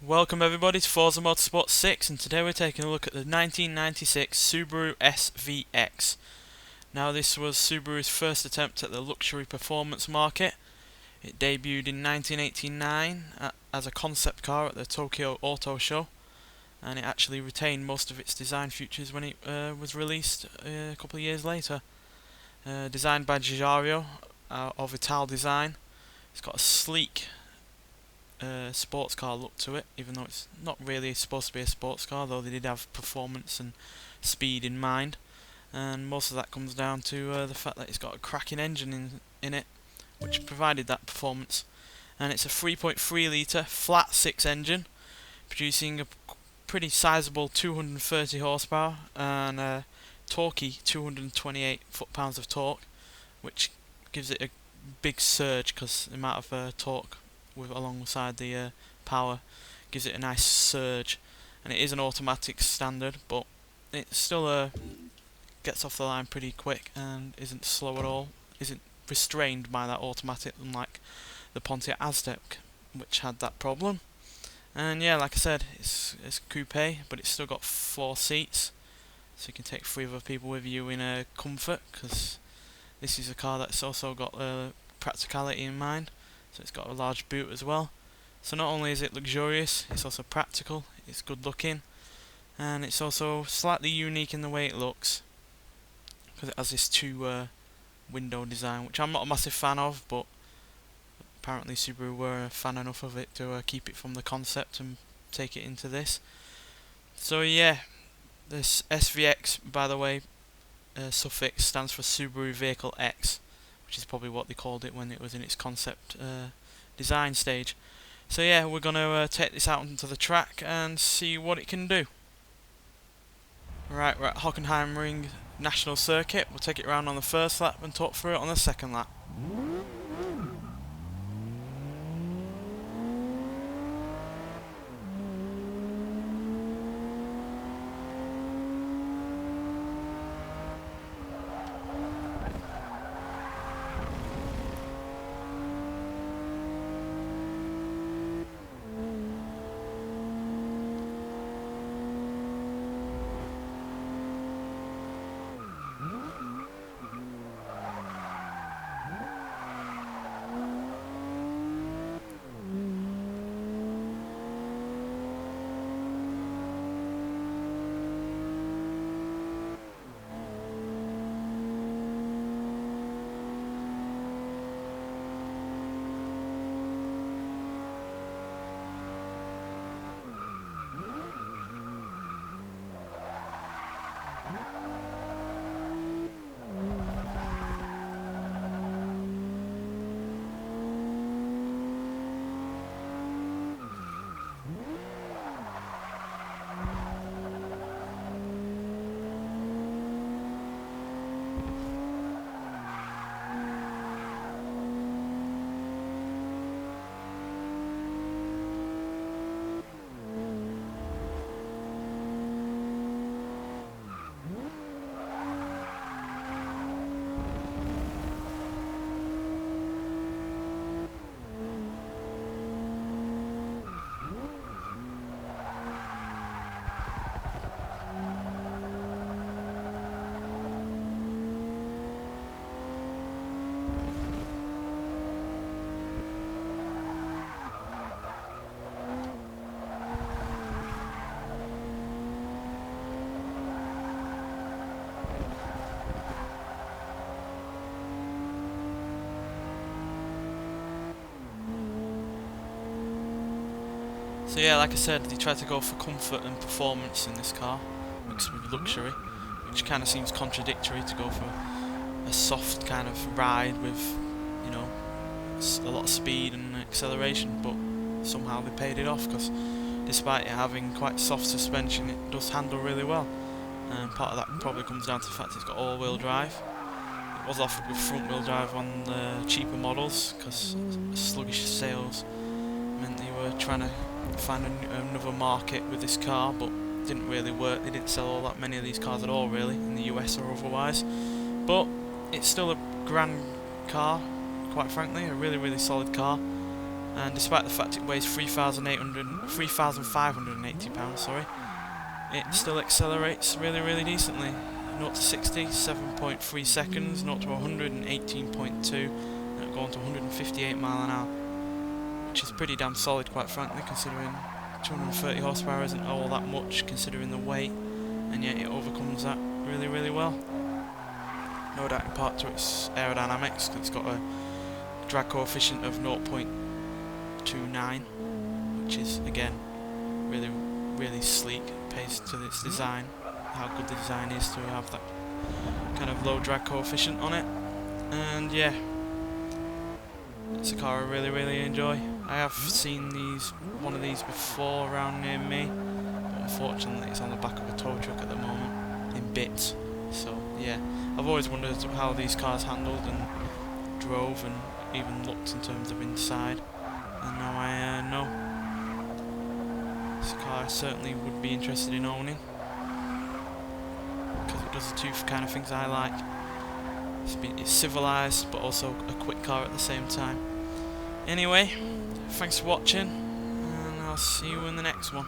Welcome everybody to Forza Motorsport 6, and today we're taking a look at the 1996 Subaru SVX. Now this was Subaru's first attempt at the luxury performance market. It debuted in 1989 as a concept car at the Tokyo Auto Show, and it actually retained most of its design features when it was released a couple of years later. Designed by Giugiaro of Ital Design, it's got a sleek sports car look to it, even though it's not really supposed to be a sports car, though they did have performance and speed in mind, and most of that comes down to the fact that it's got a cracking engine in it, which provided that performance. And it's a 3.3 litre flat 6 engine, producing a pretty sizable 230 horsepower and a torquey 228 foot-pounds of torque, which gives it a big surge because the amount of torque alongside the power gives it a nice surge. And it is an automatic standard, but it still gets off the line pretty quick and isn't slow at all, isn't restrained by that automatic, unlike the Pontiac Aztek, which had that problem. And yeah, like I said, it's coupe, but it's still got 4 seats, so you can take 3 other people with you in comfort, because this is a car that's also got practicality in mind. So it's got a large boot as well. So not only is it luxurious, it's also practical, it's good looking, and it's also slightly unique in the way it looks, because it has this 2 window design, which I'm not a massive fan of, but apparently Subaru were a fan enough of it to keep it from the concept and take it into this. So yeah, this SVX, by the way, suffix stands for Subaru Vehicle X, which is probably what they called it when it was in its concept design stage. So yeah, we're going to take this out onto the track and see what it can do. Right, we're at Hockenheimring National Circuit. We'll take it around on the first lap and talk through it on the second lap. So yeah, like I said, they tried to go for comfort and performance in this car, mixed with luxury, which kind of seems contradictory to go for a soft kind of ride with, you know, a lot of speed and acceleration, but somehow they paid it off, because despite it having quite soft suspension, it does handle really well. And part of that probably comes down to the fact it's got all-wheel drive. It was offered with front-wheel drive on the cheaper models, because sluggish sales meant they were trying to find another market with this car, but didn't really work. They didn't sell all that many of these cars at all, really, in the US or otherwise. But it's still a grand car, quite frankly, a really, really solid car. and despite the fact it weighs 3,580 pounds, sorry, it still accelerates really decently. 0 to 60, 7.3 seconds, 0 to 118.2, and going to 158 mile an hour, which is pretty damn solid, quite frankly, considering 230 horsepower isn't all that much considering the weight, and yet it overcomes that really well. No doubt in part to its aerodynamics, because it's got a drag coefficient of 0.29, which is again really sleek. Pays to its design, how good the design is to have that kind of low drag coefficient on it. And yeah, it's a car I really enjoy. I have seen one of these before around near me, but unfortunately it's on the back of a tow truck at the moment in bits. So yeah, I've always wondered how these cars handled and drove and even looked in terms of inside, and now I know. It's a car I certainly would be interested in owning, because it does the two kind of things I like. It's civilised but also a quick car at the same time. Anyway, thanks for watching, and I'll see you in the next one.